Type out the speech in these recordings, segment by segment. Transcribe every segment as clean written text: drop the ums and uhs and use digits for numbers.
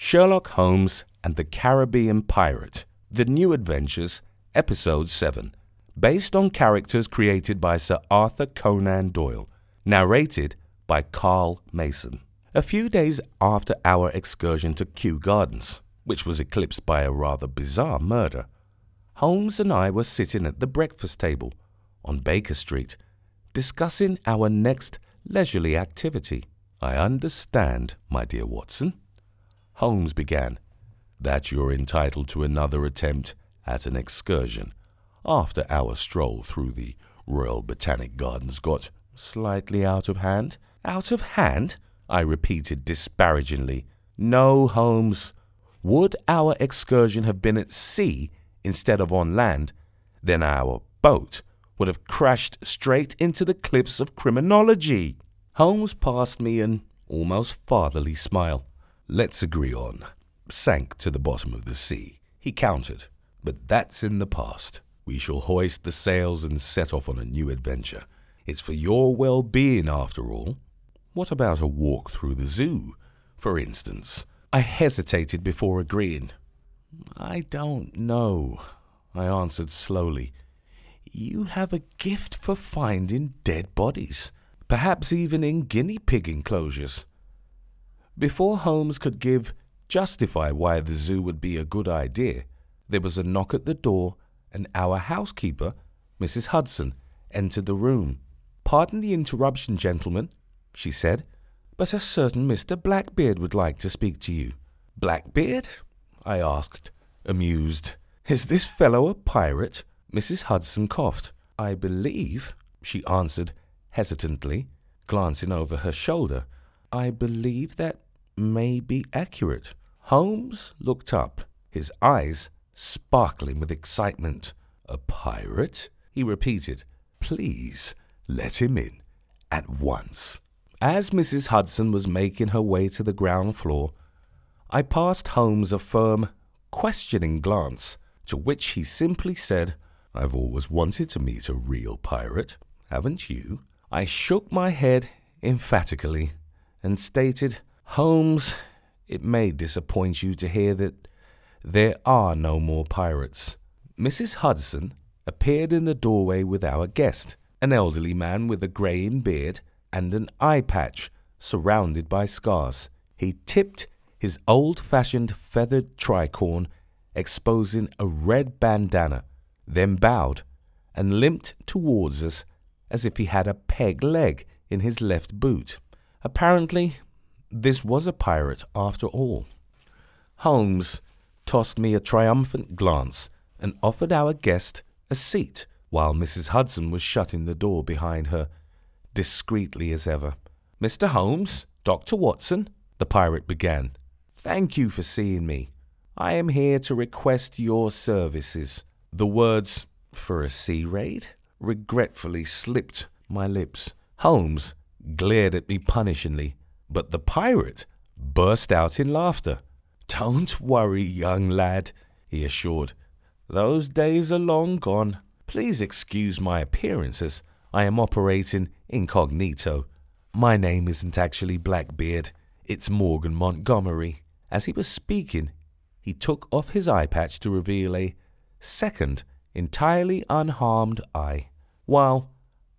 Sherlock Holmes and the Caribbean Pirate, The New Adventures, Episode 7, based on characters created by Sir Arthur Conan Doyle, narrated by Carl Mason. A few days after our excursion to Kew Gardens, which was eclipsed by a rather bizarre murder, Holmes and I were sitting at the breakfast table on Baker Street, discussing our next leisurely activity. "I understand, my dear Watson," Holmes began, "that you're entitled to another attempt at an excursion after our stroll through the Royal Botanic Gardens got slightly out of hand." "Out of hand?" I repeated disparagingly. "No, Holmes. Would our excursion have been at sea instead of on land, then our boat would have crashed straight into the cliffs of criminology." Holmes passed me an almost fatherly smile. "Let's agree on sank to the bottom of the sea," he countered. "But that's in the past. We shall hoist the sails and set off on a new adventure. It's for your well-being, after all. What about a walk through the zoo, for instance?" I hesitated before agreeing. "I don't know," I answered slowly. "You have a gift for finding dead bodies, perhaps even in guinea pig enclosures." Before Holmes could justify why the zoo would be a good idea, there was a knock at the door, and our housekeeper, Mrs. Hudson, entered the room. "Pardon the interruption, gentlemen," she said, "but a certain Mr. Blackbeard would like to speak to you." "Blackbeard?" I asked, amused. "Is this fellow a pirate?" Mrs. Hudson coughed. "I believe," she answered hesitantly, glancing over her shoulder, "I believe that may be accurate." Holmes looked up, his eyes sparkling with excitement. "A pirate?" he repeated. "Please let him in at once." As Mrs. Hudson was making her way to the ground floor, I passed Holmes a firm, questioning glance, to which he simply said, "I've always wanted to meet a real pirate, haven't you?" I shook my head emphatically and stated, "Holmes, it may disappoint you to hear that there are no more pirates." Mrs. Hudson appeared in the doorway with our guest, an elderly man with a greying beard and an eye patch surrounded by scars. He tipped his old-fashioned feathered tricorn, exposing a red bandana, then bowed and limped towards us as if he had a peg leg in his left boot. Apparently, this was a pirate after all. Holmes tossed me a triumphant glance and offered our guest a seat, while Mrs. Hudson was shutting the door behind her, discreetly as ever. "Mr. Holmes, Dr. Watson," the pirate began, "thank you for seeing me. I am here to request your services." The words, "for a sea raid," regretfully slipped my lips. Holmes glared at me punishingly, but the pirate burst out in laughter. "Don't worry, young lad," he assured. "Those days are long gone. Please excuse my appearance as I am operating incognito. My name isn't actually Blackbeard, it's Morgan Montgomery." As he was speaking, he took off his eye patch to reveal a second, entirely unharmed eye. While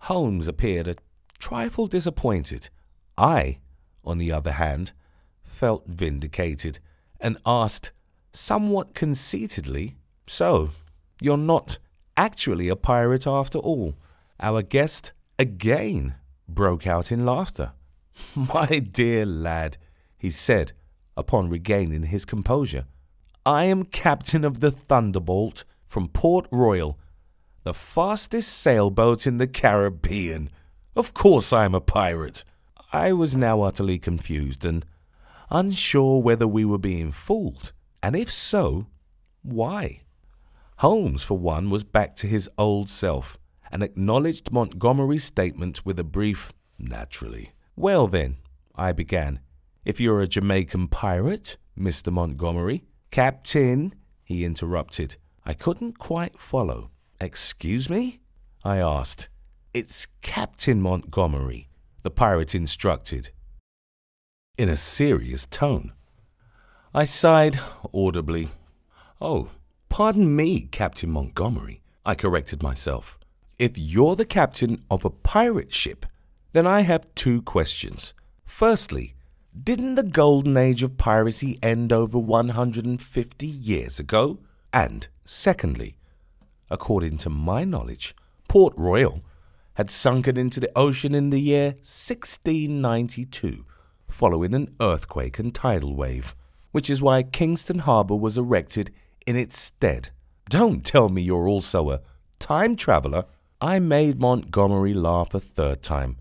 Holmes appeared a trifle disappointed, I, on the other hand, felt vindicated and asked somewhat conceitedly, "So, you're not actually a pirate after all?" Our guest again broke out in laughter. "My dear lad," he said upon regaining his composure, "I am captain of the Thunderbolt from Port Royal, the fastest sailboat in the Caribbean. Of course I am a pirate." I was now utterly confused and unsure whether we were being fooled, and if so, why. Holmes, for one, was back to his old self and acknowledged Montgomery's statement with a brief "naturally." "Well then," I began, "if you're a Jamaican pirate, Mr. Montgomery—" "Captain," he interrupted. I couldn't quite follow. "Excuse me?" I asked. "It's Captain Montgomery," the pirate instructed, in a serious tone. I sighed audibly. "Oh, pardon me, Captain Montgomery," I corrected myself. "If you're the captain of a pirate ship, then I have two questions. Firstly, didn't the golden age of piracy end over 150 years ago? And secondly, according to my knowledge, Port Royal had sunken into the ocean in the year 1692, following an earthquake and tidal wave, which is why Kingston Harbour was erected in its stead. Don't tell me you're also a time traveller." I made Montgomery laugh a third time.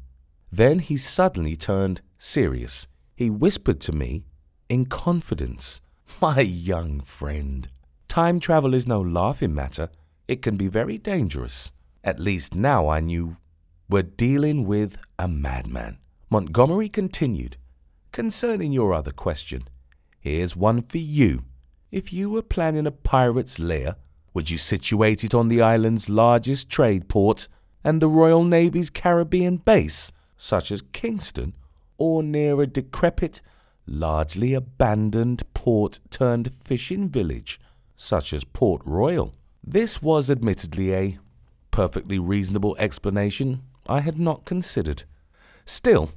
Then he suddenly turned serious. He whispered to me in confidence, "My young friend, time travel is no laughing matter. It can be very dangerous." At least now I knew we're dealing with a madman. Montgomery continued, "Concerning your other question, here's one for you. If you were planning a pirate's lair, would you situate it on the island's largest trade port and the Royal Navy's Caribbean base, such as Kingston, or near a decrepit, largely abandoned port-turned-fishing village, such as Port Royal?" This was admittedly a perfectly reasonable explanation I had not considered. Still,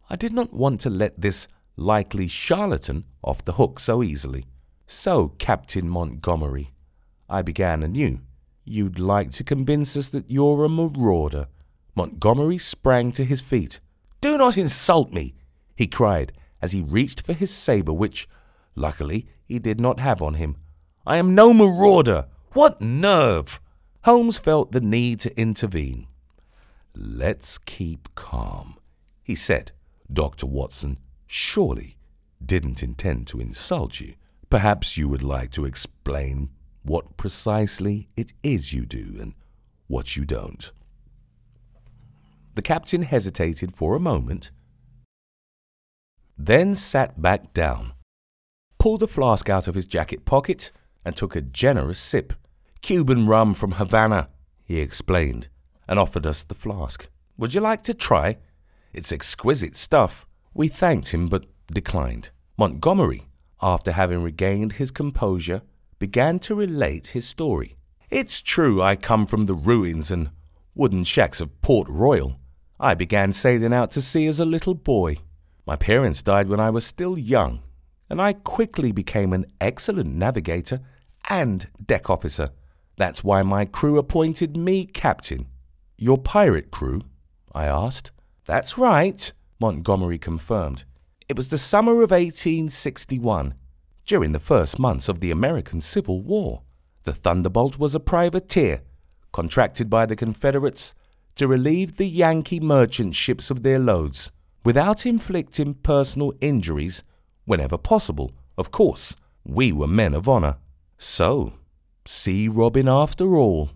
I did not want to let this likely charlatan off the hook so easily. "So, Captain Montgomery," I began anew, "you'd like to convince us that you're a marauder?" Montgomery sprang to his feet. "Do not insult me!" he cried as he reached for his sabre, which, luckily, he did not have on him. "I am no marauder! What nerve!" Holmes felt the need to intervene. "Let's keep calm," he said. "Dr. Watson surely didn't intend to insult you. Perhaps you would like to explain what precisely it is you do and what you don't." The captain hesitated for a moment, then sat back down, pulled a flask out of his jacket pocket, and took a generous sip. "Cuban rum from Havana," he explained, and offered us the flask. "Would you like to try? It's exquisite stuff." We thanked him but declined. Montgomery, after having regained his composure, began to relate his story. "It's true I come from the ruins and wooden shacks of Port Royal. I began sailing out to sea as a little boy. My parents died when I was still young, and I quickly became an excellent navigator and deck officer. That's why my crew appointed me captain." "Your pirate crew?" I asked. "That's right," Montgomery confirmed. "It was the summer of 1861, during the first months of the American Civil War. The Thunderbolt was a privateer, contracted by the Confederates to relieve the Yankee merchant ships of their loads, without inflicting personal injuries whenever possible. Of course, we were men of honor." "So, sea robbing after all,"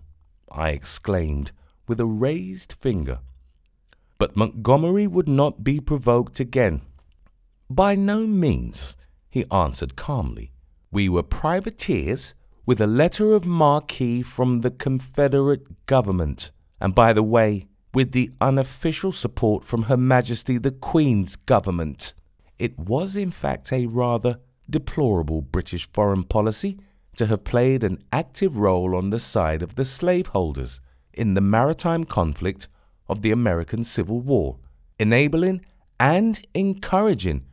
I exclaimed with a raised finger. But Montgomery would not be provoked again. "By no means," he answered calmly. "We were privateers with a letter of marque from the Confederate government, and by the way, with the unofficial support from Her Majesty the Queen's government. It was in fact a rather deplorable British foreign policy to have played an active role on the side of the slaveholders in the maritime conflict of the American Civil War, enabling and encouraging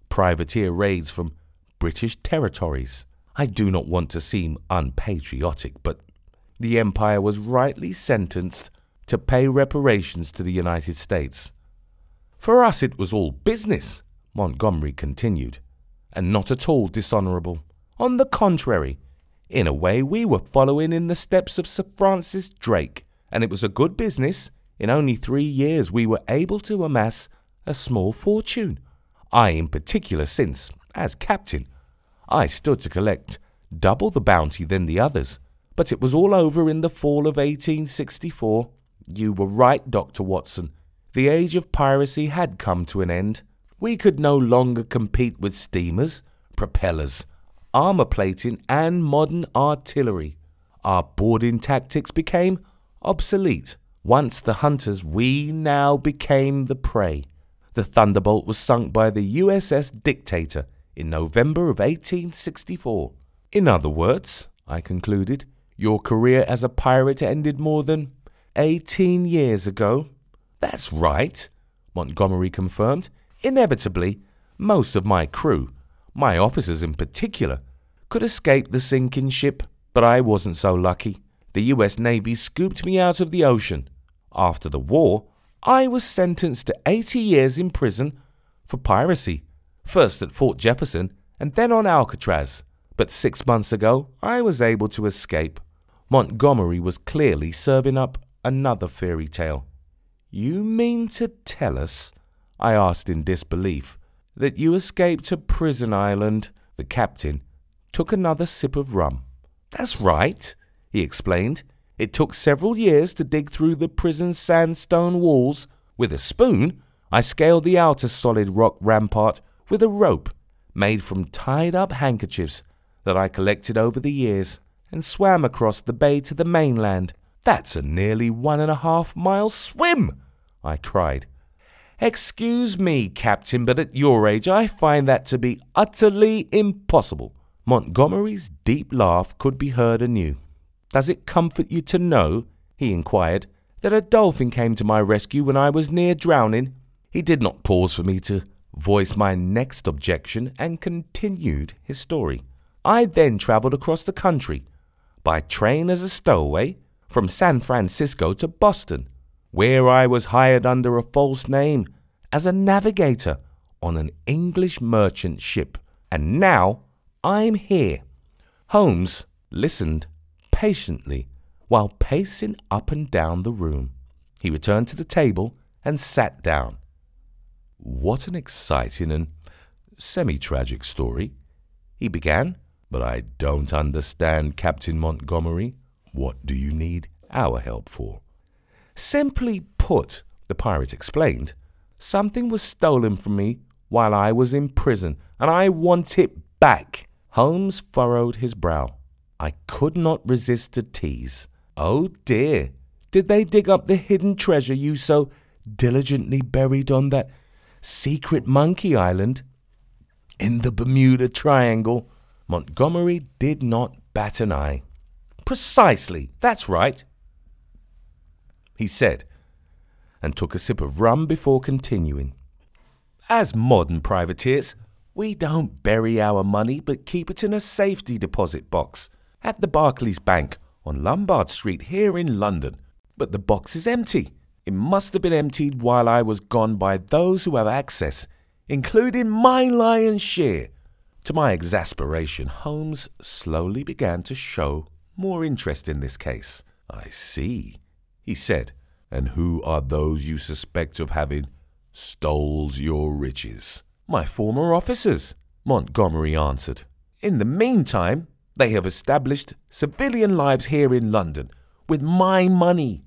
privateer raids from British territories. I do not want to seem unpatriotic, but the Empire was rightly sentenced to pay reparations to the United States. For us it was all business," Montgomery continued, "and not at all dishonorable. On the contrary, in a way we were following in the steps of Sir Francis Drake, and it was a good business. In only 3 years we were able to amass a small fortune. I in particular, since, as captain, I stood to collect double the bounty than the others. But it was all over in the fall of 1864. You were right, Dr. Watson. The age of piracy had come to an end. We could no longer compete with steamers, propellers, armor plating, and modern artillery. Our boarding tactics became obsolete. Once the hunters, we now became the prey. The Thunderbolt was sunk by the USS Dictator in November of 1864. In other words, I concluded, your career as a pirate ended more than 18 years ago. That's right, Montgomery confirmed. Inevitably, most of my crew, my officers in particular, could escape the sinking ship, but I wasn't so lucky. The US Navy scooped me out of the ocean. After the war, I was sentenced to 80 years in prison for piracy, first at Fort Jefferson and then on Alcatraz. But 6 months ago, I was able to escape. Montgomery was clearly serving up another fairy tale. You mean to tell us, I asked in disbelief, that you escaped to Prison Island? The captain took another sip of rum. That's right, he explained. It took several years to dig through the prison's sandstone walls. With a spoon, I scaled the outer solid rock rampart with a rope made from tied-up handkerchiefs that I collected over the years and swam across the bay to the mainland. That's a nearly 1.5-mile swim, I cried. Excuse me, Captain, but at your age I find that to be utterly impossible. Montgomery's deep laugh could be heard anew. Does it comfort you to know, he inquired, that a dolphin came to my rescue when I was near drowning? He did not pause for me to voice my next objection and continued his story. I then travelled across the country, by train as a stowaway, from San Francisco to Boston, where I was hired under a false name as a navigator on an English merchant ship. And now I'm here. Holmes listened patiently while pacing up and down the room. He returned to the table and sat down. What an exciting and semi-tragic story, he began. But I don't understand, Captain Montgomery. What do you need our help for? Simply put, the pirate explained, something was stolen from me while I was in prison, and I want it back. Holmes furrowed his brow. I could not resist a tease. Oh dear, did they dig up the hidden treasure you so diligently buried on that secret monkey island in the Bermuda Triangle? Montgomery did not bat an eye. Precisely, that's right, he said, and took a sip of rum before continuing. As modern privateers, we don't bury our money but keep it in a safety deposit box at the Barclays Bank on Lombard Street here in London. But the box is empty. It must have been emptied while I was gone by those who have access, including my lion's share. To my exasperation, Holmes slowly began to show more interest in this case. I see, he said. And who are those you suspect of having stole your riches? My former officers, Montgomery answered. In the meantime, they have established civilian lives here in London with my money.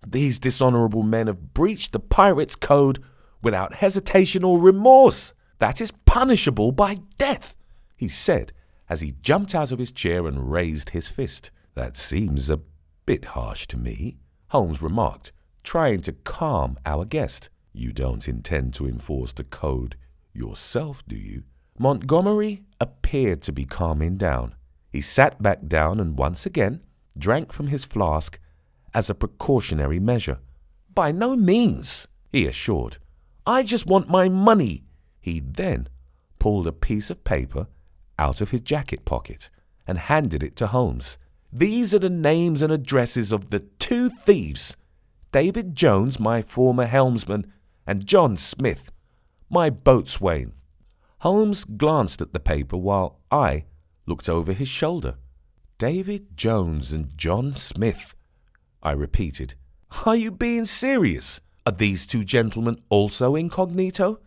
These dishonourable men have breached the pirates' code without hesitation or remorse. That is punishable by death, he said as he jumped out of his chair and raised his fist. That seems a bit harsh to me, Holmes remarked, trying to calm our guest. You don't intend to enforce the code yourself, do you? Montgomery appeared to be calming down. He sat back down and once again drank from his flask as a precautionary measure. By no means, he assured. I just want my money. He then pulled a piece of paper out of his jacket pocket and handed it to Holmes. These are the names and addresses of the 2 thieves, David Jones, my former helmsman, and John Smith, my boatswain. Holmes glanced at the paper while I looked over his shoulder. David Jones and John Smith, I repeated. Are you being serious? Are these 2 gentlemen also incognito?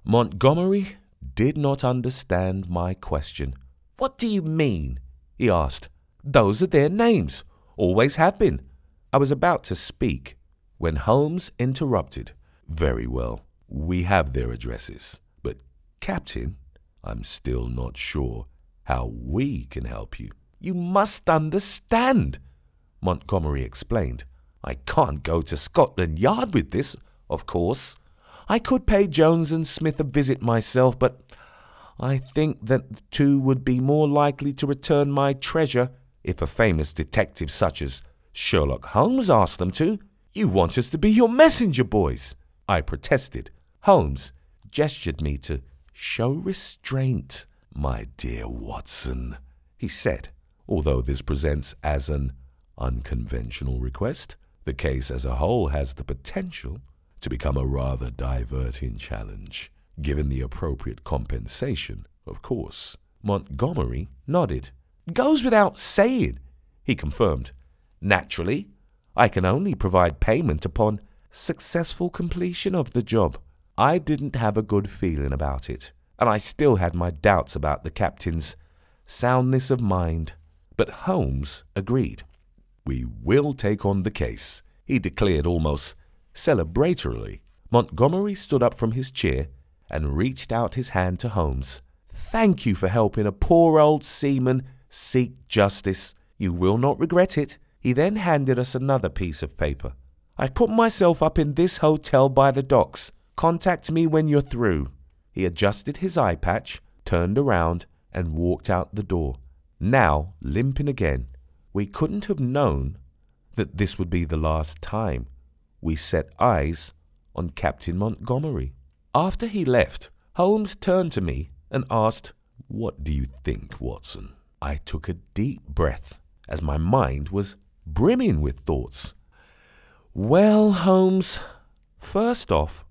Montgomery did not understand my question. What do you mean? He asked. Those are their names. Always have been. I was about to speak when Holmes interrupted. Very well, we have their addresses. But, Captain, I'm still not sure how we can help you. You must understand, Montgomery explained. I can't go to Scotland Yard with this, of course. I could pay Jones and Smith a visit myself, but I think that the two would be more likely to return my treasure if a famous detective such as Sherlock Holmes asked them to. You want us to be your messenger boys, I protested. Holmes gestured me to show restraint. My dear Watson, he said, although this presents as an unconventional request, the case as a whole has the potential to become a rather diverting challenge, given the appropriate compensation, of course. Montgomery nodded. Goes without saying, he confirmed. Naturally, I can only provide payment upon successful completion of the job. I didn't have a good feeling about it, and I still had my doubts about the captain's soundness of mind. But Holmes agreed. We will take on the case, he declared almost celebratorily. Montgomery stood up from his chair and reached out his hand to Holmes. Thank you for helping a poor old seaman seek justice. You will not regret it. He then handed us another piece of paper. I've put myself up in this hotel by the docks. Contact me when you're through. He adjusted his eye patch, turned around, and walked out the door. Now, limping again, we couldn't have known that this would be the last time we set eyes on Captain Montgomery. After he left, Holmes turned to me and asked, What do you think, Watson? I took a deep breath, as my mind was brimming with thoughts. Well, Holmes, first off,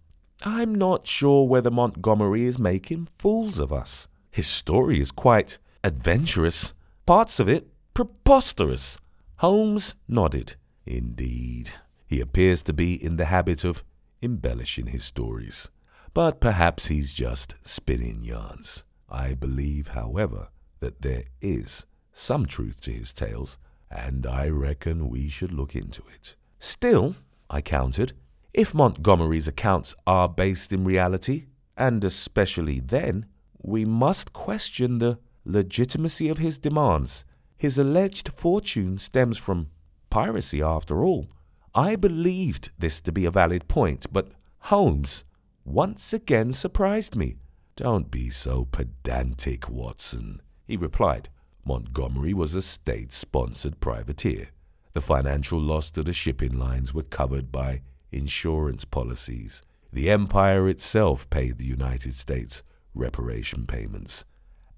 I'm not sure whether Montgomery is making fools of us. His story is quite adventurous, parts of it preposterous. Holmes nodded. Indeed, he appears to be in the habit of embellishing his stories. But perhaps he's just spinning yarns. I believe, however, that there is some truth to his tales, and I reckon we should look into it. Still, I countered, if Montgomery's accounts are based in reality, and especially then, we must question the legitimacy of his demands. His alleged fortune stems from piracy, after all. I believed this to be a valid point, but Holmes once again surprised me. Don't be so pedantic, Watson, he replied. Montgomery was a state-sponsored privateer. The financial loss to the shipping lines were covered by insurance policies. The empire itself paid the United States reparation payments.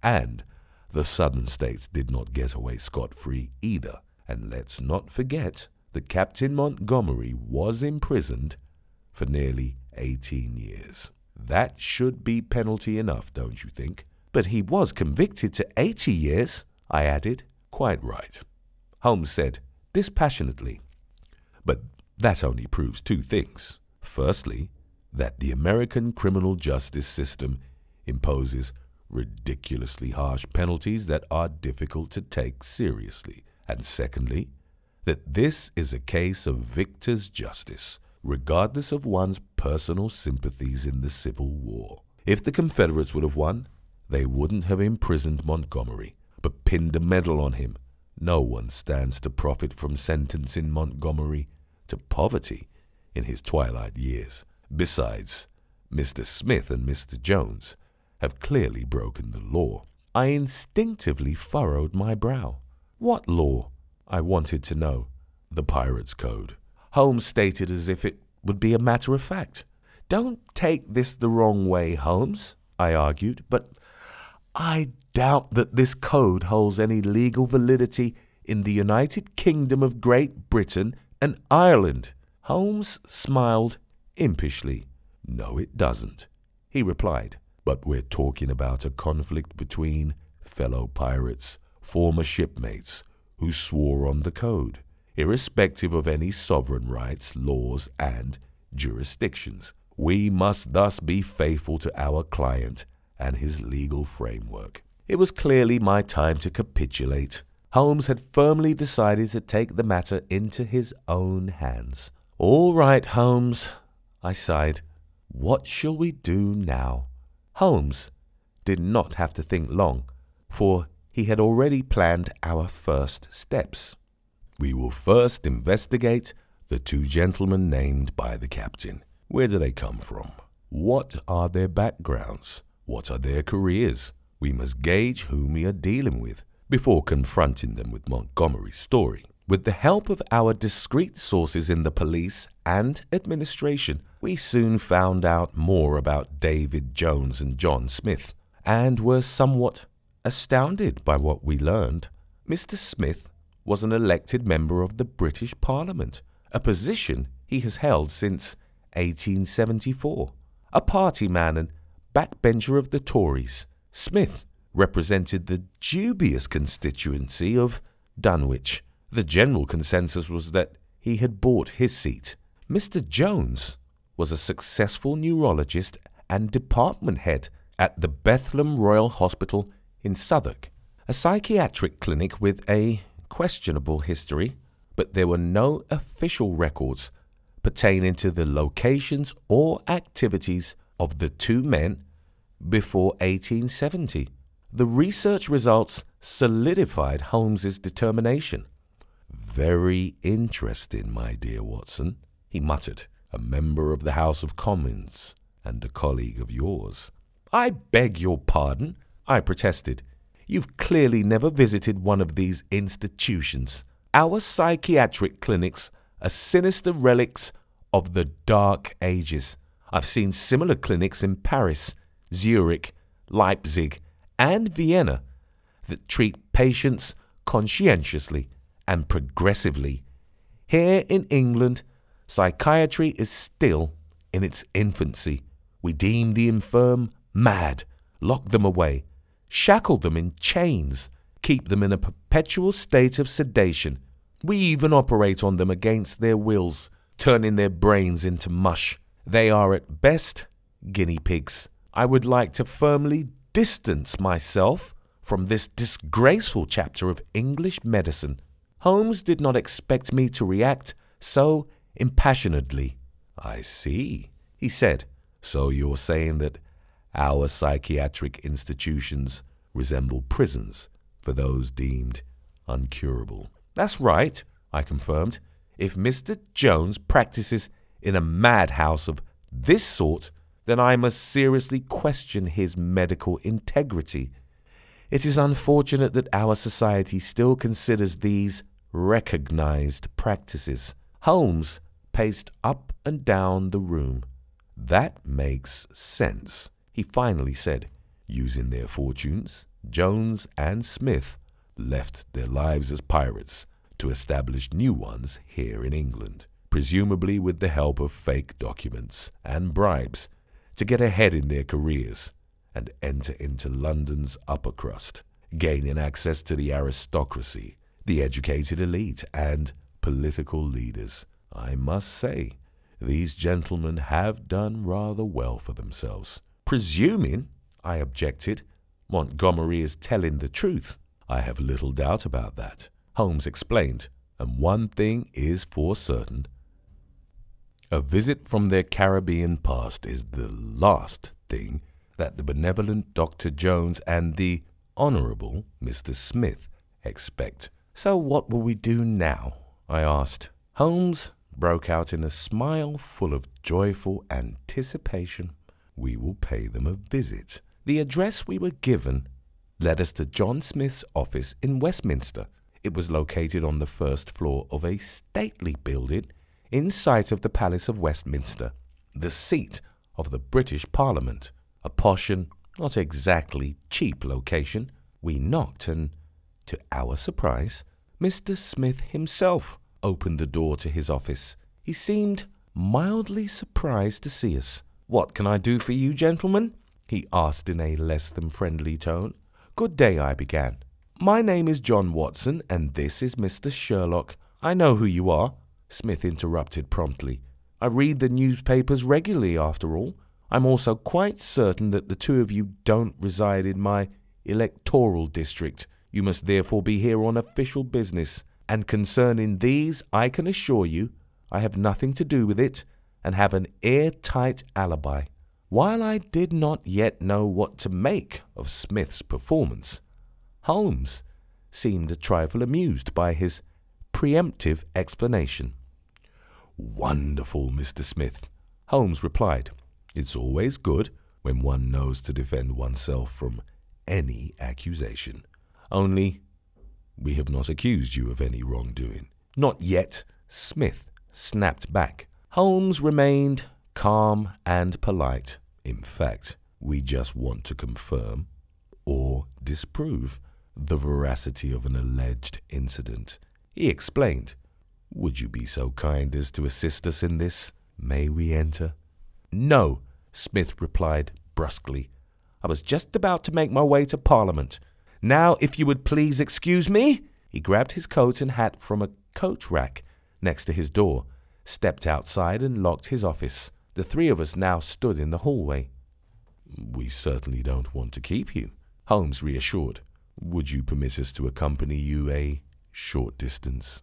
And the southern states did not get away scot-free either. And let's not forget that Captain Montgomery was imprisoned for nearly 18 years. That should be penalty enough, don't you think? But he was convicted to 80 years, I added. Quite right, Holmes said dispassionately. But that only proves two things. Firstly, that the American criminal justice system imposes ridiculously harsh penalties that are difficult to take seriously. And secondly, that this is a case of victor's justice, regardless of one's personal sympathies in the Civil War. If the Confederates would have won, they wouldn't have imprisoned Montgomery, but pinned a medal on him. No one stands to profit from sentencing Montgomery to poverty in his twilight years. Besides, Mr. Smith and Mr. Jones have clearly broken the law. I instinctively furrowed my brow. What law? I wanted to know. The Pirates' Code. Holmes stated as if it would be a matter of fact. Don't take this the wrong way, Holmes, I argued, but I doubt that this code holds any legal validity in the United Kingdom of Great Britain and Ireland. Holmes smiled impishly. No, it doesn't, he replied. But we're talking about a conflict between fellow pirates, former shipmates, who swore on the code, irrespective of any sovereign rights, laws, and jurisdictions. We must thus be faithful to our client and his legal framework. It was clearly my time to capitulate. Holmes had firmly decided to take the matter into his own hands. All right, Holmes, I sighed. What shall we do now? Holmes did not have to think long, for he had already planned our first steps. We will first investigate the two gentlemen named by the captain. Where do they come from? What are their backgrounds? What are their careers? We must gauge whom we are dealing with before confronting them with Montgomery's story. With the help of our discreet sources in the police and administration, we soon found out more about David Jones and John Smith, and were somewhat astounded by what we learned. Mr. Smith was an elected member of the British Parliament, a position he has held since 1874. A party man and backbencher of the Tories, Smith represented the dubious constituency of Dunwich. The general consensus was that he had bought his seat. Mr. Jones was a successful neurologist and department head at the Bethlem Royal Hospital in Southwark, a psychiatric clinic with a questionable history, but there were no official records pertaining to the locations or activities of the two men before 1870. The research results solidified Holmes's determination. "Very interesting, my dear Watson," he muttered. "A member of the House of Commons and a colleague of yours." "I beg your pardon," I protested. "You've clearly never visited one of these institutions. Our psychiatric clinics are sinister relics of the Dark Ages. I've seen similar clinics in Paris, Zurich, Leipzig, and Vienna that treat patients conscientiously and progressively. Here in England, psychiatry is still in its infancy. We deem the infirm mad, lock them away, shackle them in chains, keep them in a perpetual state of sedation. We even operate on them against their wills, turning their brains into mush. They are at best guinea pigs. I would like to firmly distance myself from this disgraceful chapter of English medicine." Holmes did not expect me to react so impassionedly. "I see," he said. "So you're saying that our psychiatric institutions resemble prisons for those deemed uncurable." "That's right," I confirmed. "If Mr. Jones practices in a madhouse of this sort, then I must seriously question his medical integrity. It is unfortunate that our society still considers these recognized practices." Holmes paced up and down the room. "That makes sense," he finally said. "Using their fortunes, Jones and Smith left their lives as pirates to establish new ones here in England, presumably with the help of fake documents and bribes to get ahead in their careers and enter into London's upper crust, gaining access to the aristocracy, the educated elite, and political leaders. I must say, these gentlemen have done rather well for themselves." "Presuming," I objected, "Montgomery is telling the truth." "I have little doubt about that," Holmes explained, "and one thing is for certain. A visit from their Caribbean past is the last thing that the benevolent Dr. Jones and the Honourable Mr. Smith expect." "So what will we do now?" I asked. Holmes broke out in a smile full of joyful anticipation. "We will pay them a visit." The address we were given led us to John Smith's office in Westminster. It was located on the first floor of a stately building in sight of the Palace of Westminster, the seat of the British Parliament, a posh and not exactly cheap location. We knocked, and to our surprise, Mr. Smith himself opened the door to his office. He seemed mildly surprised to see us. "What can I do for you, gentlemen?" he asked in a less than friendly tone. "Good day," I began. "My name is John Watson, and this is Mr. Sherlock." "I know who you are," Smith interrupted promptly. "I read the newspapers regularly, after all. I'm also quite certain that the two of you don't reside in my electoral district. You must therefore be here on official business, and concerning these I can assure you I have nothing to do with it and have an airtight alibi." While I did not yet know what to make of Smith's performance, Holmes seemed a trifle amused by his preemptive explanation. "Wonderful, Mr. Smith," Holmes replied. "It's always good when one knows to defend oneself from any accusation. Only, we have not accused you of any wrongdoing. Not yet, Smith snapped back. Holmes remained calm and polite. In fact, we just want to confirm or disprove the veracity of an alleged incident. He explained. Would you be so kind as to assist us in this? May we enter? No, Smith replied brusquely. I was just about to make my way to Parliament. Now, if you would please excuse me. He grabbed his coat and hat from a coat rack next to his door, stepped outside and locked his office. The three of us now stood in the hallway. We certainly don't want to keep you, Holmes reassured. Would you permit us to accompany you a short distance?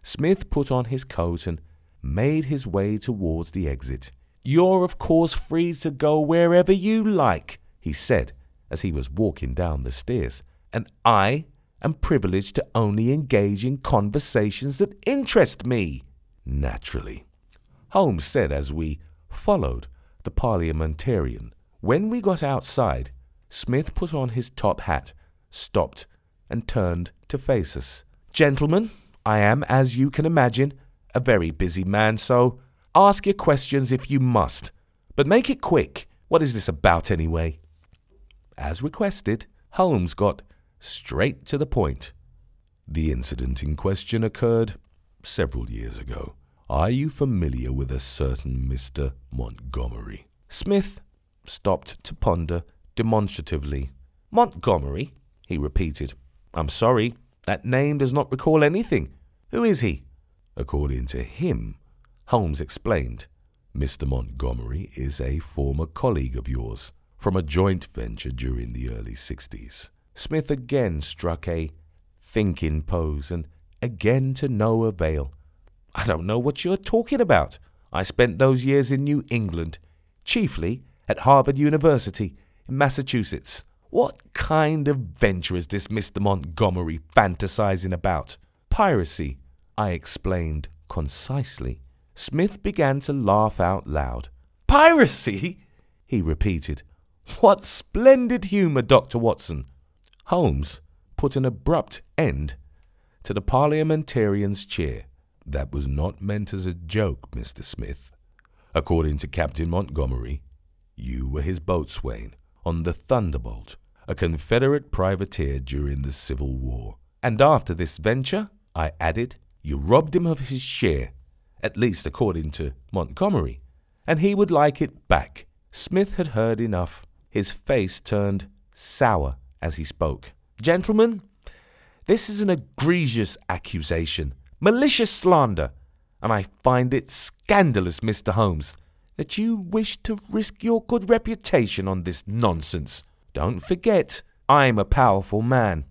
Smith put on his coat and made his way towards the exit. You're of course free to go wherever you like, he said as he was walking down the stairs, and I am privileged to only engage in conversations that interest me. Naturally, Holmes said as we followed the parliamentarian. When we got outside, Smith put on his top hat, stopped, and turned to face us. Gentlemen, I am, as you can imagine, a very busy man, so ask your questions if you must. But make it quick. What is this about anyway? As requested, Holmes got straight to the point. The incident in question occurred several years ago. Are you familiar with a certain Mr. Montgomery? Smith stopped to ponder demonstratively. Montgomery, he repeated. I'm sorry, that name does not recall anything. Who is he? According to him, Holmes explained, Mr. Montgomery is a former colleague of yours from a joint venture during the early 60s. Smith again struck a thinking pose, and again to no avail. I don't know what you're talking about. I spent those years in New England, chiefly at Harvard University in Massachusetts. What kind of venture is this Mr. Montgomery fantasizing about? Piracy, I explained concisely. Smith began to laugh out loud. Piracy? He repeated. What splendid humour, Dr. Watson. Holmes put an abrupt end to the parliamentarian's cheer. That was not meant as a joke, Mr. Smith. According to Captain Montgomery, you were his boatswain on the Thunderbolt, a Confederate privateer during the Civil War. And after this venture, I added, you robbed him of his share, at least according to Montgomery, and he would like it back. Smith had heard enough. His face turned sour as he spoke. Gentlemen, this is an egregious accusation, malicious slander, and I find it scandalous, Mr. Holmes, that you wish to risk your good reputation on this nonsense. Don't forget, I'm a powerful man.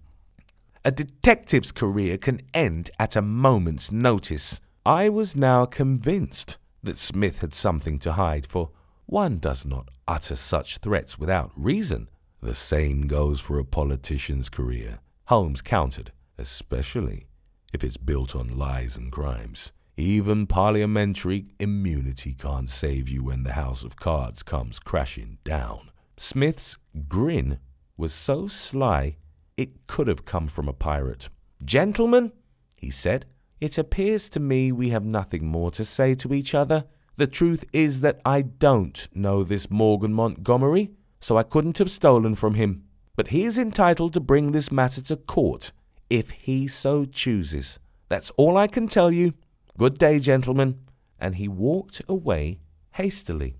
A detective's career can end at a moment's notice. I was now convinced that Smith had something to hide, for one does not utter such threats without reason. The same goes for a politician's career, Holmes countered, especially if it's built on lies and crimes. Even parliamentary immunity can't save you when the house of cards comes crashing down. Smith's grin was so sly it could have come from a pirate. Gentlemen, he said, it appears to me we have nothing more to say to each other. The truth is that I don't know this Morgan Montgomery, so I couldn't have stolen from him. But he is entitled to bring this matter to court if he so chooses. That's all I can tell you. Good day, gentlemen. And he walked away hastily.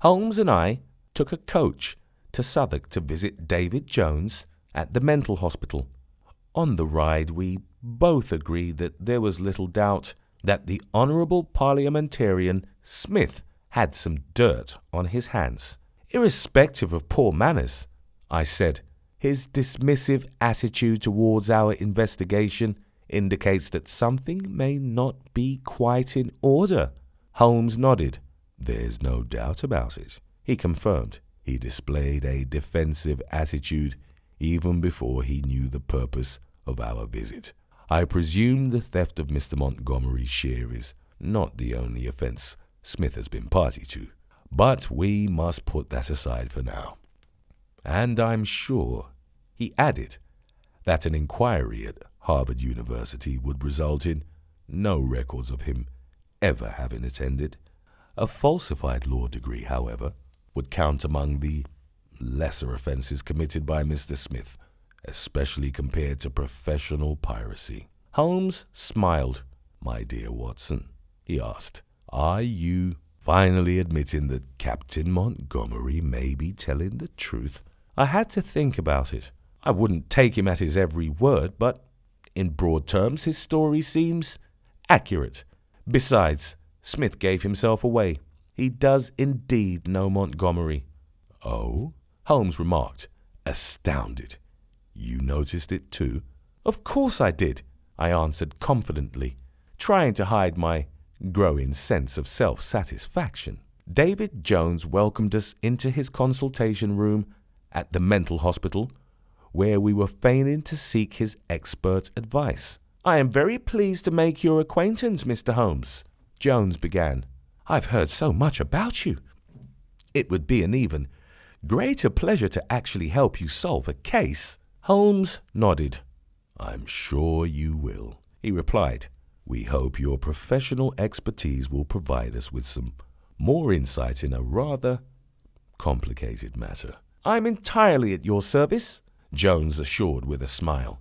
Holmes and I took a coach to Southwark to visit David Jones at the mental hospital. On the ride, we both agreed that there was little doubt that the honourable parliamentarian Smith had some dirt on his hands. Irrespective of poor manners, I said, his dismissive attitude towards our investigation indicates that something may not be quite in order. Holmes nodded. There's no doubt about it, he confirmed. He displayed a defensive attitude even before he knew the purpose of our visit. I presume the theft of Mr. Montgomery's share is not the only offence Smith has been party to, but we must put that aside for now. And I'm sure He added that an inquiry at Harvard University would result in no records of him ever having attended. A falsified law degree, however, would count among the lesser offenses committed by Mr. Smith, especially compared to professional piracy. Holmes smiled. "My dear Watson," he asked, "are you finally admitting that Captain Montgomery may be telling the truth?" I had to think about it. I wouldn't take him at his every word, but in broad terms his story seems accurate. Besides, Smith gave himself away. He does indeed know Montgomery. "Oh?" Holmes remarked, astounded. "You noticed it too?" "Of course I did," I answered confidently, trying to hide my growing sense of self-satisfaction. David Jones welcomed us into his consultation room at the mental hospital, where we were feigning to seek his expert advice. "I am very pleased to make your acquaintance, Mr. Holmes," Jones began. "I've heard so much about you. It would be an even greater pleasure to actually help you solve a case." Holmes nodded. "I'm sure you will," he replied. "We hope your professional expertise will provide us with some more insight in a rather complicated matter." "I'm entirely at your service," Jones assured with a smile.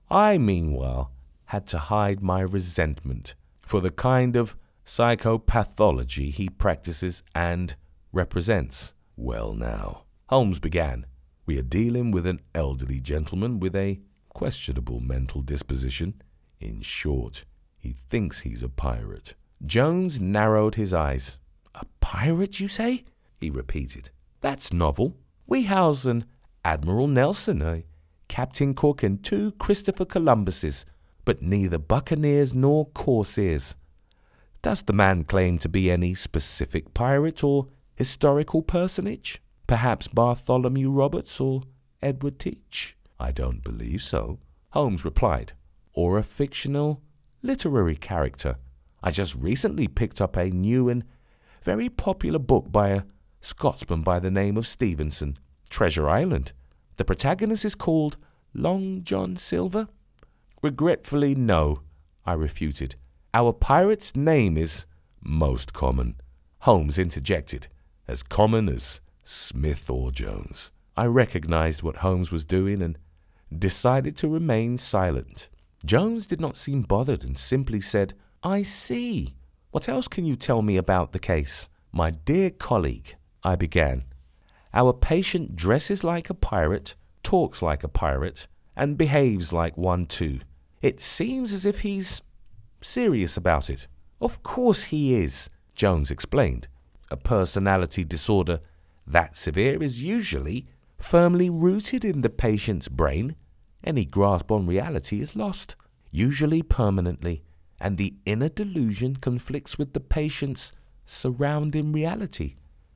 I, meanwhile, had to hide my resentment for the kind of psychopathology he practices and represents. "Well now," Holmes began, "we are dealing with an elderly gentleman with a questionable mental disposition. In short, he thinks he's a pirate." Jones narrowed his eyes. "A pirate, you say?" he repeated. "That's novel. We house an Admiral Nelson, a Captain Cook, and 2 Christopher Columbuses, but neither buccaneers nor corsairs. Does the man claim to be any specific pirate or historical personage? Perhaps Bartholomew Roberts or Edward Teach?" "I don't believe so," Holmes replied. "Or a fictional literary character. I just recently picked up a new and very popular book by a Scotsman by the name of Stevenson, Treasure Island. The protagonist is called Long John Silver." "Regretfully, no," I refuted. "Our pirate's name is most common," Holmes interjected. "As common as Smith or Jones." I recognized what Holmes was doing and decided to remain silent. Jones did not seem bothered and simply said, "I see. What else can you tell me about the case?" "My dear colleague," I began, "our patient dresses like a pirate, talks like a pirate, and behaves like one too. It seems as if he's serious about it." "Of course he is," Jones explained. "A personality disorder that severe is usually firmly rooted in the patient's brain. Any grasp on reality is lost, usually permanently, and the inner delusion conflicts with the patient's surrounding reality,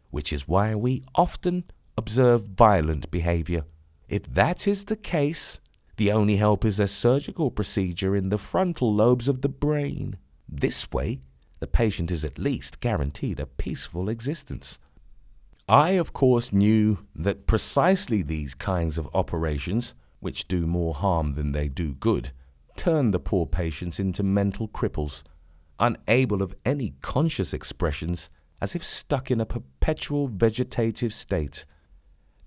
which is why we often observe violent behavior. If that is the case, the only help is a surgical procedure in the frontal lobes of the brain. This way, the patient is at least guaranteed a peaceful existence." I, of course, knew that precisely these kinds of operations, which do more harm than they do good, turn the poor patients into mental cripples, unable of any conscious expressions, as if stuck in a perpetual vegetative state.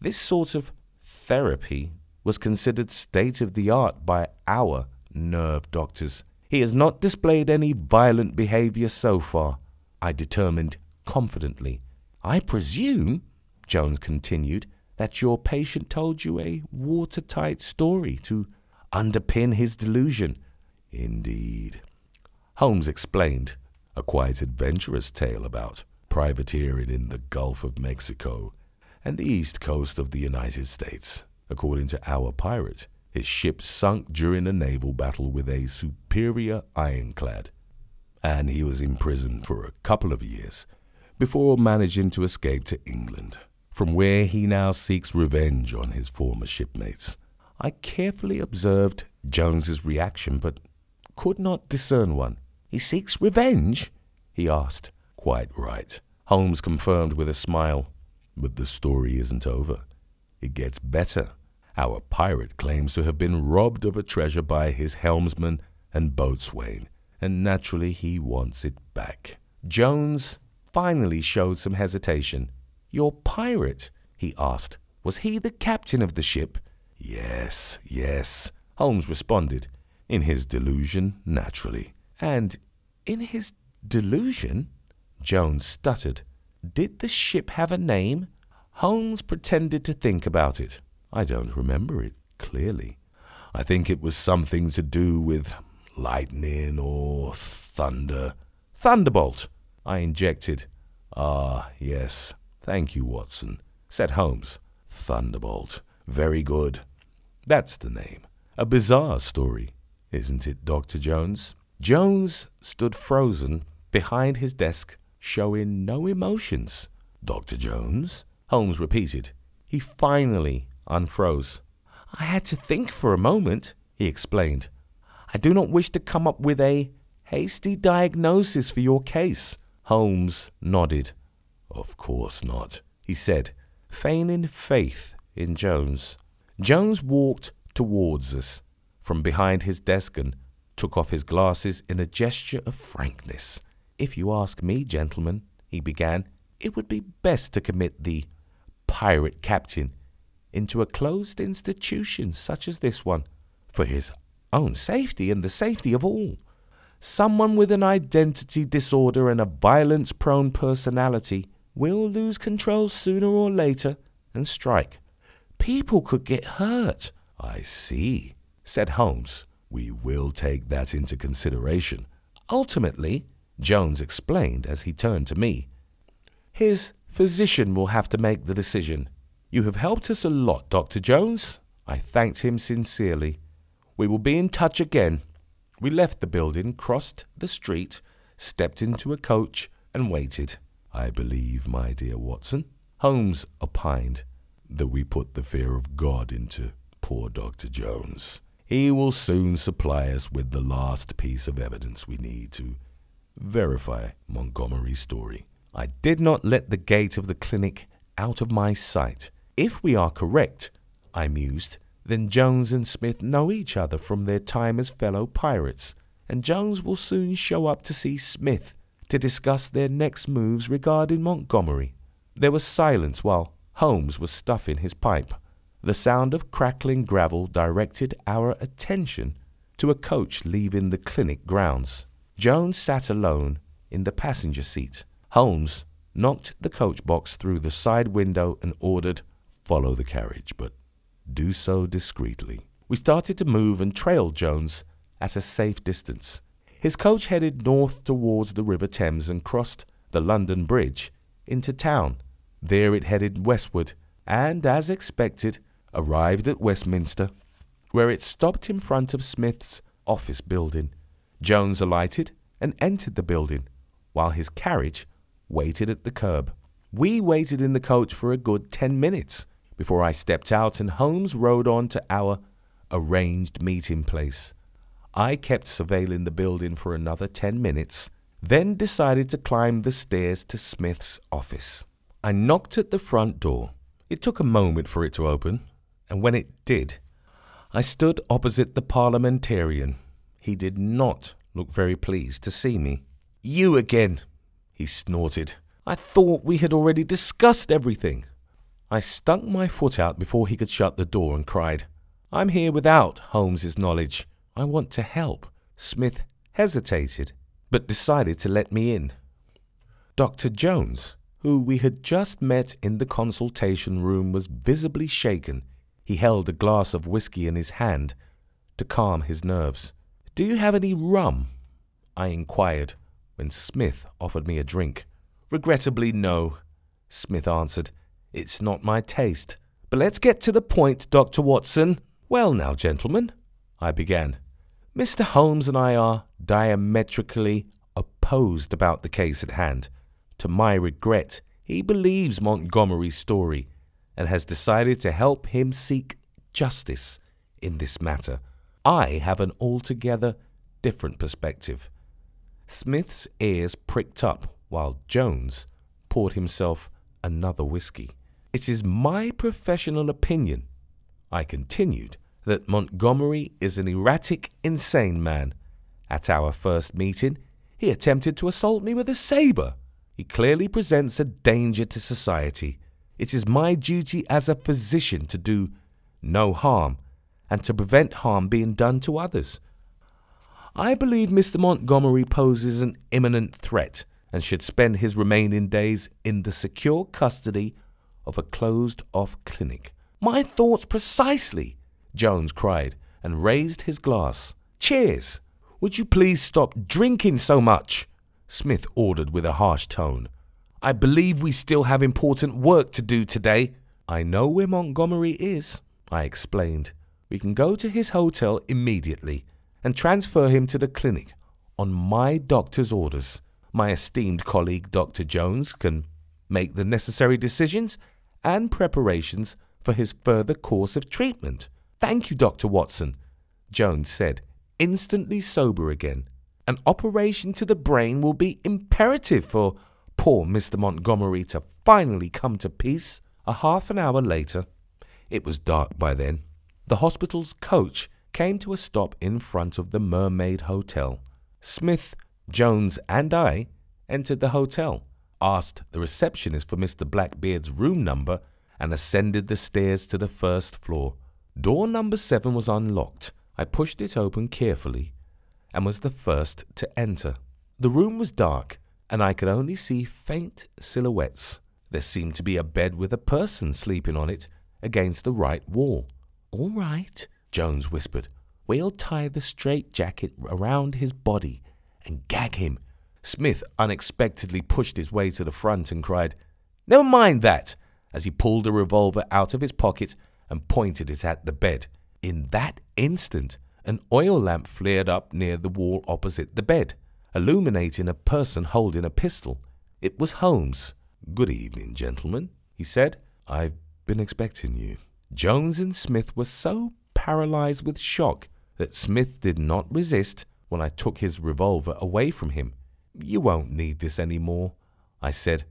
This sort of therapy was considered state-of-the-art by our nerve doctors. "He has not displayed any violent behavior so far," I determined confidently. "I presume," Jones continued, "that your patient told you a watertight story to underpin his delusion." "Indeed," Holmes explained, "a quite adventurous tale about privateering in the Gulf of Mexico and the east coast of the United States. According to our pirate, his ship sunk during a naval battle with a superior ironclad, and he was imprisoned for a couple of years before managing to escape to England, from where he now seeks revenge on his former shipmates." I carefully observed Jones's reaction, but could not discern one. "He seeks revenge?" he asked. "Quite right," Holmes confirmed with a smile. "But the story isn't over. It gets better. Our pirate claims to have been robbed of a treasure by his helmsman and boatswain, and naturally he wants it back. Jones finally showed some hesitation. "Your pirate?" he asked. "Was he the captain of the ship?" Yes, Holmes responded. "In his delusion, naturally." "And in his delusion?" Jones stuttered. "Did the ship have a name?" Holmes pretended to think about it. "I don't remember it clearly. I think it was something to do with lightning or thunder." "Thunderbolt," I injected. "Ah, yes. Thank you, Watson," said Holmes. "Thunderbolt. Very good. That's the name. A bizarre story, isn't it, Dr. Jones?" Jones stood frozen behind his desk, showing no emotions. "Dr. Jones?" Holmes repeated. He finally unfroze. "I had to think for a moment," he explained. "I do not wish to come up with a hasty diagnosis for your case." Holmes nodded. "Of course not," he said, feigning faith in Jones. Jones walked towards us from behind his desk and took off his glasses in a gesture of frankness. "If you ask me, gentlemen," he began, "it would be best to commit the pirate captain into a closed institution such as this one, for his own safety and the safety of all. Someone with an identity disorder and a violence-prone personality will lose control sooner or later and strike. People could get hurt." "I see," said Holmes. "We will take that into consideration." "Ultimately," Jones explained as he turned to me, "his physician will have to make the decision. You have helped us a lot, Dr. Jones." I thanked him sincerely. "We will be in touch again." We left the building, crossed the street, stepped into a coach, and waited. "I believe, my dear Watson," Holmes opined, "that we put the fear of God into poor Dr. Jones. He will soon supply us with the last piece of evidence we need to verify Montgomery's story." I did not let the gate of the clinic out of my sight. "If we are correct," I mused, "then Jones and Smith know each other from their time as fellow pirates, and Jones will soon show up to see Smith to discuss their next moves regarding Montgomery." There was silence while Holmes was stuffing his pipe. The sound of crackling gravel directed our attention to a coach leaving the clinic grounds. Jones sat alone in the passenger seat. Holmes knocked the coach box through the side window and ordered, "Follow the carriage, but do so discreetly." We started to move and trailed Jones at a safe distance. His coach headed north towards the River Thames and crossed the London Bridge into town. There it headed westward and, as expected, arrived at Westminster, where it stopped in front of Smith's office building. Jones alighted and entered the building, while his carriage waited at the curb. We waited in the coach for a good 10 minutes before I stepped out and Holmes rode on to our arranged meeting place. I kept surveilling the building for another 10 minutes, then decided to climb the stairs to Smith's office. I knocked at the front door. It took a moment for it to open, and when it did, I stood opposite the parliamentarian. He did not look very pleased to see me. "You again," he snorted. "I thought we had already discussed everything." I stuck my foot out before he could shut the door and cried, "I'm here without Holmes's knowledge. I want to help." Smith hesitated, but decided to let me in. Dr. Jones, who we had just met in the consultation room, was visibly shaken. He held a glass of whiskey in his hand to calm his nerves. "Do you have any rum?" I inquired when Smith offered me a drink. "Regrettably, no," Smith answered. "It's not my taste. But let's get to the point, Dr. Watson." "Well now, gentlemen," I began, "Mr. Holmes and I are diametrically opposed about the case at hand. To my regret, he believes Montgomery's story and has decided to help him seek justice in this matter. I have an altogether different perspective." Smith's ears pricked up while Jones poured himself another whiskey. "It is my professional opinion," I continued that Montgomery is an erratic, insane man. At our first meeting, he attempted to assault me with a sabre. He clearly presents a danger to society. It is my duty as a physician to do no harm and to prevent harm being done to others. I believe Mr. Montgomery poses an imminent threat and should spend his remaining days in the secure custody of a closed-off clinic. My thoughts precisely, Jones cried and raised his glass. Cheers! Would you please stop drinking so much? Smith ordered with a harsh tone. I believe we still have important work to do today. I know where Montgomery is, I explained. We can go to his hotel immediately and transfer him to the clinic on my doctor's orders. My esteemed colleague, Dr. Jones, can make the necessary decisions and preparations for his further course of treatment. Thank you, Dr. Watson, Jones said, instantly sober again. An operation to the brain will be imperative for poor Mr. Montgomery to finally come to peace. A half an hour later, it was dark by then, the hospital's coach came to a stop in front of the Mermaid Hotel. Smith, Jones, and I entered the hotel, asked the receptionist for Mr. Blackbeard's room number, and ascended the stairs to the first floor. Door number 7 was unlocked. I pushed it open carefully and was the first to enter. The room was dark, and I could only see faint silhouettes. There seemed to be a bed with a person sleeping on it against the right wall. All right, Jones whispered. We'll tie the straitjacket around his body and gag him. Smith unexpectedly pushed his way to the front and cried, Never mind that, as he pulled a revolver out of his pocket and pointed it at the bed. In that instant, an oil lamp flared up near the wall opposite the bed, illuminating a person holding a pistol. It was Holmes. Good evening, gentlemen, he said. I've been expecting you. Jones and Smith were so paralyzed with shock that Smith did not resist when I took his revolver away from him. You won't need this any more, I said,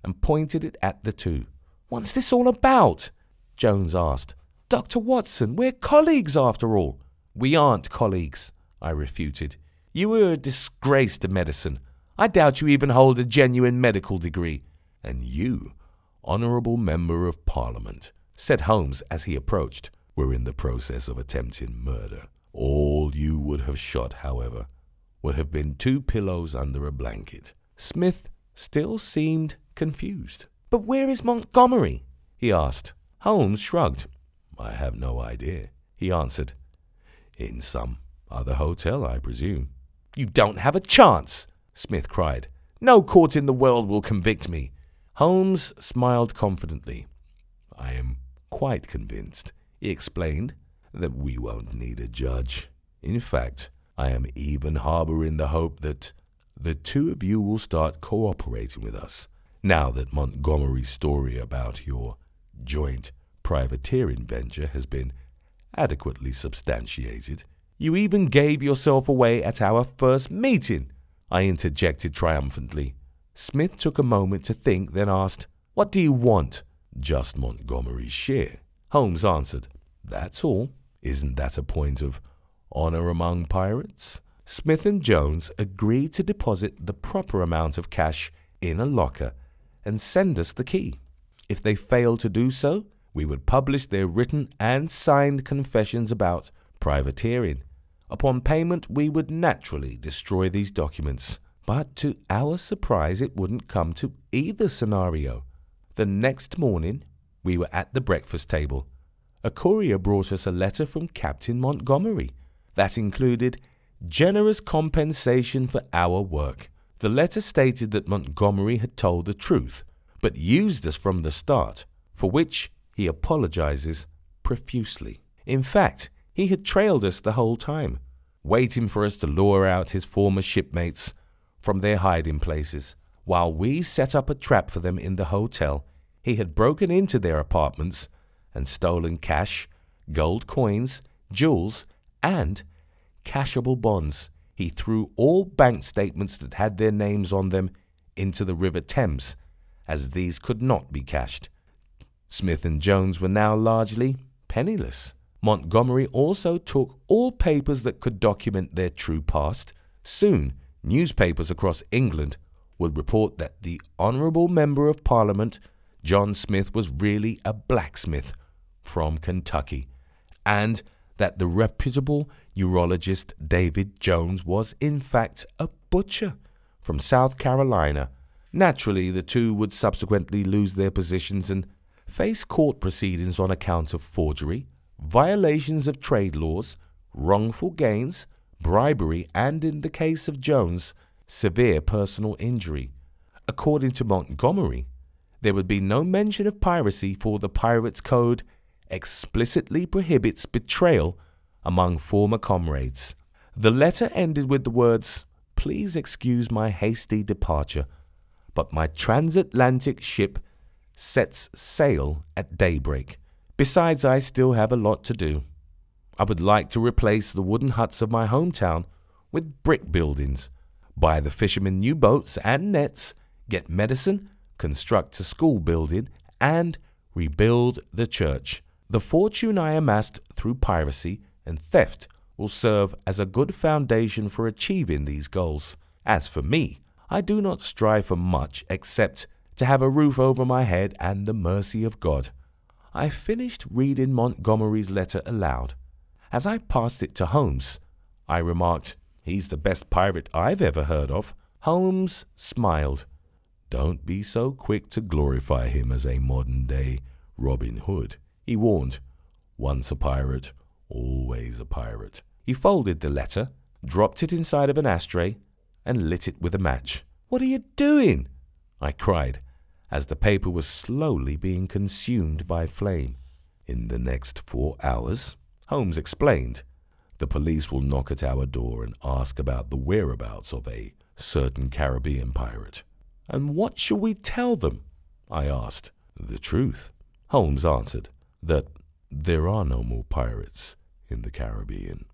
and pointed it at the two. What's this all about? Jones asked. Dr. Watson, we're colleagues after all. We aren't colleagues, I refuted. You are a disgrace to medicine. I doubt you even hold a genuine medical degree. And you, Honourable Member of Parliament, said Holmes as he approached, were in the process of attempting murder. All you would have shot, however, would have been 2 pillows under a blanket. Smith still seemed confused. But where is Montgomery? He asked. Holmes shrugged. I have no idea, he answered. In some other hotel, I presume. You don't have a chance, Smith cried. No court in the world will convict me. Holmes smiled confidently. I am quite convinced, he explained, that we won't need a judge. In fact, I am even harboring the hope that the two of you will start cooperating with us, now that Montgomery's story about your joint privateering venture has been adequately substantiated. You even gave yourself away at our first meeting, I interjected triumphantly. Smith took a moment to think, then asked, What do you want? Just Montgomery's share, Holmes answered. That's all. Isn't that a point of honour among pirates? Smith and Jones agreed to deposit the proper amount of cash in a locker and send us the key. If they failed to do so, we would publish their written and signed confessions about privateering. Upon payment, we would naturally destroy these documents. But to our surprise, it wouldn't come to either scenario. The next morning, we were at the breakfast table. A courier brought us a letter from Captain Montgomery that included generous compensation for our work. The letter stated that Montgomery had told the truth, but used us from the start, for which he apologizes profusely. In fact, he had trailed us the whole time, waiting for us to lure out his former shipmates from their hiding places. While we set up a trap for them in the hotel, he had broken into their apartments and stolen cash, gold coins, jewels, and cashable bonds. He threw all bank statements that had their names on them into the River Thames, as these could not be cashed. Smith and Jones were now largely penniless. Montgomery also took all papers that could document their true past. Soon, newspapers across England would report that the Honourable Member of Parliament, John Smith, was really a blacksmith from Kentucky, and that the reputable urologist David Jones was in fact a butcher from South Carolina. Naturally, the two would subsequently lose their positions and face court proceedings on account of forgery, violations of trade laws, wrongful gains, bribery, and, in the case of Jones, severe personal injury. According to Montgomery, there would be no mention of piracy, for the Pirates' Code explicitly prohibits betrayal among former comrades. The letter ended with the words, "Please excuse my hasty departure, but my transatlantic ship sets sail at daybreak. Besides, I still have a lot to do. I would like to replace the wooden huts of my hometown with brick buildings, buy the fishermen new boats and nets, get medicine, construct a school building, and rebuild the church. The fortune I amassed through piracy and theft will serve as a good foundation for achieving these goals. As for me, I do not strive for much except to have a roof over my head and the mercy of God." I finished reading Montgomery's letter aloud. As I passed it to Holmes, I remarked, "He's the best pirate I've ever heard of." Holmes smiled. "Don't be so quick to glorify him as a modern-day Robin Hood," he warned. "Once a pirate, always a pirate." He folded the letter, dropped it inside of an ashtray, and lit it with a match. "What are you doing?" I cried, as the paper was slowly being consumed by flame. "In the next 4 hours," Holmes explained, "the police will knock at our door and ask about the whereabouts of a certain Caribbean pirate." "And what shall we tell them?" I asked. "The truth," Holmes answered, "that there are no more pirates in the Caribbean."